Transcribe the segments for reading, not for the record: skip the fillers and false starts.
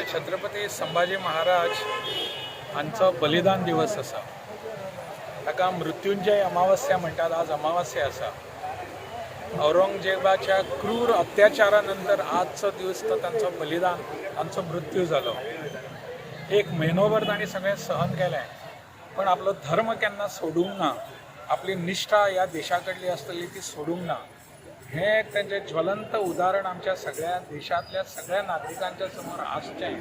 छत्रपती संभाजी महाराज हांचो बलिदान दिवस आसा। ताका मृत्युंजय अमावस्या म्हणटात। आज अमावस्या आसा। औरंगजेबाच्या क्रूर अत्याचारानंतर आजचो दिवस तो तांचो बलिदान, तांचो मृत्यू जालो। एक म्हयनोभर तांणी सगळें सहन केलें, पण आपलो धर्म केन्ना सोडूंक ना। आपली निष्ठा ह्या देशा कडली आसतली ती सोडूंक ना। हे एक तेंचें ज्वलंत उदाहरण आमच्या सगळ्या देशांतल्या सगळ्या नागरिकांच्या समोर आसचें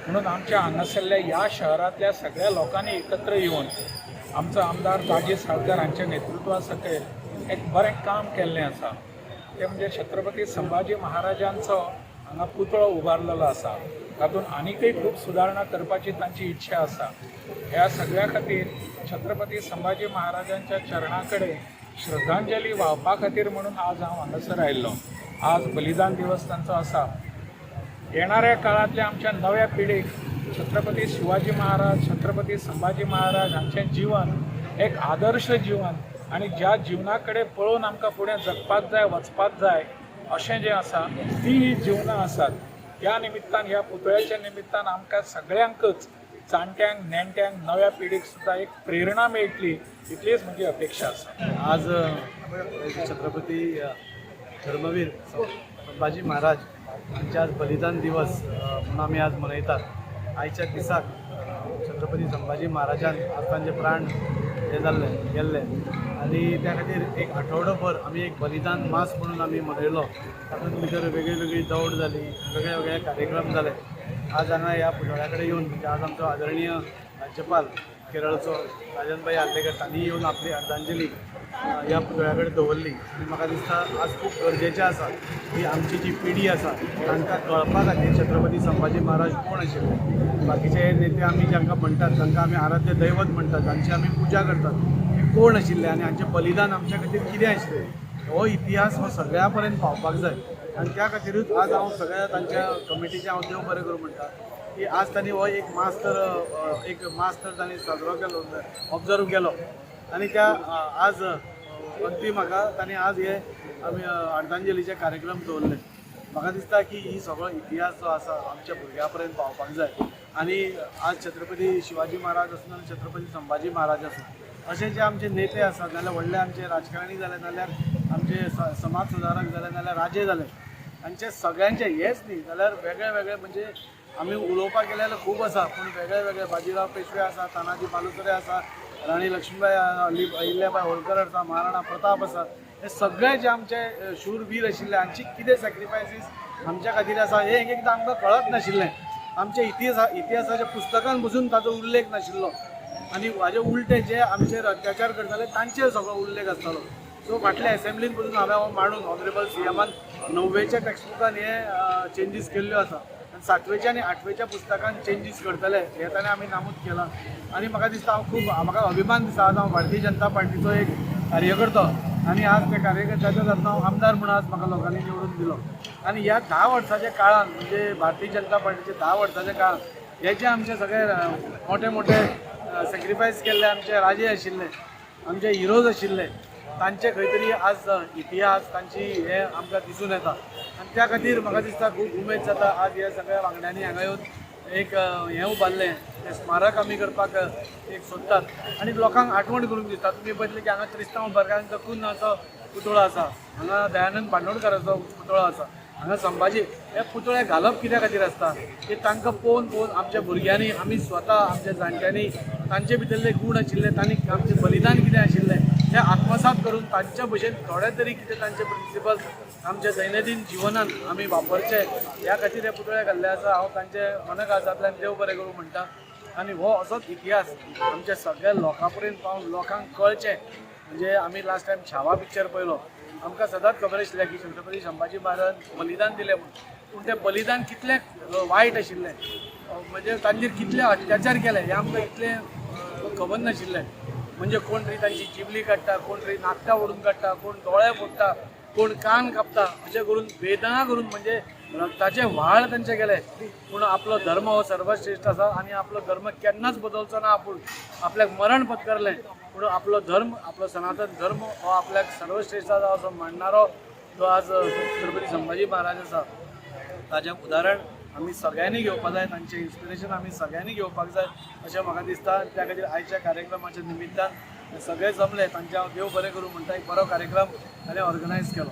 म्हणून आमच्या हांगासरल्या ह्या शहरांतल्या सगळ्या लोकांनी एकत्र येवन आमचो आमदार दाजी साळकर हांच्या नेतृत्वा सकयल एक बरें काम केल्लें आसा। तें म्हणजे छत्रपती संभाजी महाराजांचो हांगा पुतळो उबारलेलो आसा। तातूंत आनीकय खूब सुदारणा करपाची तांची इच्छा आसा। ह्या सगळ्या खातीर छत्रपती संभाजी महाराजांच्या चरणा कडेन श्रद्धांजली व्हावपा खातीर म्हणून आज हांव हांगासर आयिल्लो। आज बलिदान दिवस तांचो आसा। येणाऱ्या काळांतल्या आमच्या नव्या पिढीक छत्रपती शिवाजी महाराज, छत्रपती संभाजी महाराज हांचें जीवन एक आदर्श जीवन आनी ज्या जिवना कडेन पळोवन आमकां फुडें जगपाक जाय, वचपाक जाय अशें जें आसा ती ही जिवनां आसात। ह्या निमित्तान, ह्या पुतळ्याच्या निमित्तान आमकां सगळ्यांकच, जाणट्यांक, नेणट्यांक, नव्या पिढीक सुद्दां एक प्रेरणा मेळटली इतलीच म्हजी अपेक्षा आसा। आज छत्रपती धर्मवीर संभाजी महाराज हांचे आज बलिदान दिवस म्हणून आमी आज मनयतात। आयच्या दिसाक छत्रपती संभाजी महाराजान आज तांचे प्राण हे जाल्ले गेल्ले आनी त्या खातीर एक आठवडोभर आमी एक बलिदान मास म्हणून आमी मनयलो। तातूंत भितर वेगळी वेगळी दौड जाली, वेगळे वेगळे कार्यक्रम जाले। आज हांगा ह्या पुतळ्या कडेन येवन म्हणजे आज आमचो आदरणीय राज्यपाल केरळचो राजनभाई आर्लेकर तांणी येवन आपली आर्दांजली ह्या पुतळ्या कडेन दवरली। आनी म्हाका दिसता आज खूब गरजेचें आसा की आमची जी पिढी आसा तांकां कळपा खातीर छत्रपती संभाजी महाराज कोण आशिल्ले। बाकीचे नेते आमी जांकां म्हणटात तांकां आमी आराध्य दैवत म्हणटात, तांची आमी पुजा करतात, ते कोण आशिल्ले आनी हांचें बलिदान आमच्या खातीर कितें आशिल्लें हो इतिहास हो सगळ्या पर्यंत पावपाक जाय। आनी त्या खातीरूच आज हांव सगळ्या तांच्या कमिटीचे हांव देव बरें करूं म्हणटा की आज तांणी हो एक मास तर तांणी साजरो केलो, ऑब्जर्व केलो आनी त्या आज अंतीम म्हाका तांणी आज हे आमी आर्दांजलीचे कार्यक्रम दवरले। म्हाका दिसता की ही सगळो इतिहास जो आसा आमच्या भुरग्यां पर्यंत पावपाक जाय। आनी आज छत्रपती शिवाजी महाराज आसूं आनी छत्रपती संभाजी महाराज आसूं अशे जे आमचे नेते आसात, नाल्यार व्हडले आमचे राजकारणी जाले, नाल्यार आमचे समाज सुदारक जाले, नाल्यार राजे जाले, हांचे सगळ्यांचे हेच न्ही जाल्यार वेगळे वेगळे म्हणजे आमी उलोवपाक गेले जाल्यार खूब आसा, पूण वेगळे वेगळे बाजीराव पेशवे आसा, तानाजी मालुसरे आसा, राणी लक्ष्मीबाई अहिल्याबाई होळकर आसा, महाराणा प्रताप आसा, हे सगळे जे आमचे शूरवीर आशिल्ले हांची कितें सॅक्रिफायसीस आमच्या खातीर आसा हे एक एकदां आमकां कळत नाशिल्लें। आमच्या इतिहासाच्या पुस्तकान पसून ताचो उल्लेख नाशिल्लो आनी हाजे उलटे जे आमचेर अत्याचार करताले तांचेर सगळो उल्लेख आसतालो। सो फाटल्या एसेंब्लीन पसून हांवें हो मांडून ऑनरेबल सीएमान 9वेच्या टेक्स्टबुकान हे चेंजीस केल्ल्यो आसा आनी 7वेच्या आनी 8वेच्या पुस्तकान चेंजीस करतले हे ताणें आमी नामूद केलां। आनी म्हाका दिसता म्हाका अभिमान दिसता आज हांव भारतीय जनता पार्टीचो एक कार्यकर्तो आनी आज त्या कार्यकर्त्याच्या जातून हांव आमदार म्हणून आज म्हाका लोकांनी निवडून दिलो। आनी ह्या 10 वर्साच्या काळान म्हणजे भारतीय जनता पार्टीचे 10 वर्साच्या काळान हे जे आमचे सगळे मोठे मोठे सॅक्रिफायस केल्ले आमचे राजे आशिल्ले, आमचे हिरोज आशिल्ले, तांचे खंय तरी आज इतिहास तांची हे आमकां दिसून येता आनी त्या खातीर म्हाका दिसता खूब उमेद जाता आज ह्या सगळ्या वांगड्यांनी हांगा येवन एक हें उबारलें, तें स्मारक आमी करपाक एक सोदतात आनी लोकांक आठवण करून दिता। तुमी पळयतलें की हांगा क्रिस्तांव भरकांचो कुन्नाचो पुतळो आसा, हांगा दयानंद बांदोडकराचो पुतळो आसा, हांगा संभाजी हे पुतळे घालप कित्या खातीर आसता की तांकां पळोवन आमच्या भुरग्यांनी आमी स्वता आमच्या जाणट्यांनी तांचे भितरले गूण आशिल्ले, तांणी आमचें बलिदान कितें आशिल्लें तें आत्मसात करून तांच्या भशेन थोडे तरी कितें तांचे प्रिंसिपल आमच्या दैनंदीन जिवनान आमी वापरचे ह्या खातीर हे पुतळे घाल्ले आसा। हांव तांचे मनकाजांतल्यान देव बरें करूं म्हणटा आनी हो असोच इतिहास आमच्या सगळ्या लोकां पर्यंत पावून लोकांक कळचें। म्हणजे आमी लास्ट टायम छावा पिक्चर पळयलो, आमकां सदांच खबर आशिल्लें की छत्रपती संभाजी महाराज बलिदान दिलें म्हणून, पूण तें बलिदान कितलें वायट आशिल्लें, म्हणजे तांचेर कितले अत्याचार केले हें आमकां इतलें खबर नाशिल्लें। म्हणजे कोण तरी तांची जिबली काडटा, कोण तरी नाकटां ओडून काडटा, कोण दोळे फोडटा, कोण कान कापता, अशें करून वेदना करून म्हणजे रक्ताचे व्हाळ तांचे गेले। पूण आपलो धर्म हो सर्वश्रेष्ठ आसा आनी आपलो धर्म केन्नाच बदलचो ना। आपूण आपल्याक मरण पत्करलें पूण आपलो धर्म, आपलो सनातन धर्म हो आपल्याक सर्वश्रेष्ठ आसा असो मानणारो जो आज छत्रपती संभाजी महाराज आसा ताचें उदाहरण आमी सगळ्यांनी घेवपाक जाय, तांचें इन्स्पिरेशन आमी सगळ्यांनी घेवपाक जाय अशें म्हाका दिसता. त्या खातीर आयच्या कार्यक्रमाच्या निमित्तान सगळे जमले, तांचे हांव देव बरें करूं म्हणटा. एक बरो कार्यक्रम ताणें ऑर्गनायज केलो.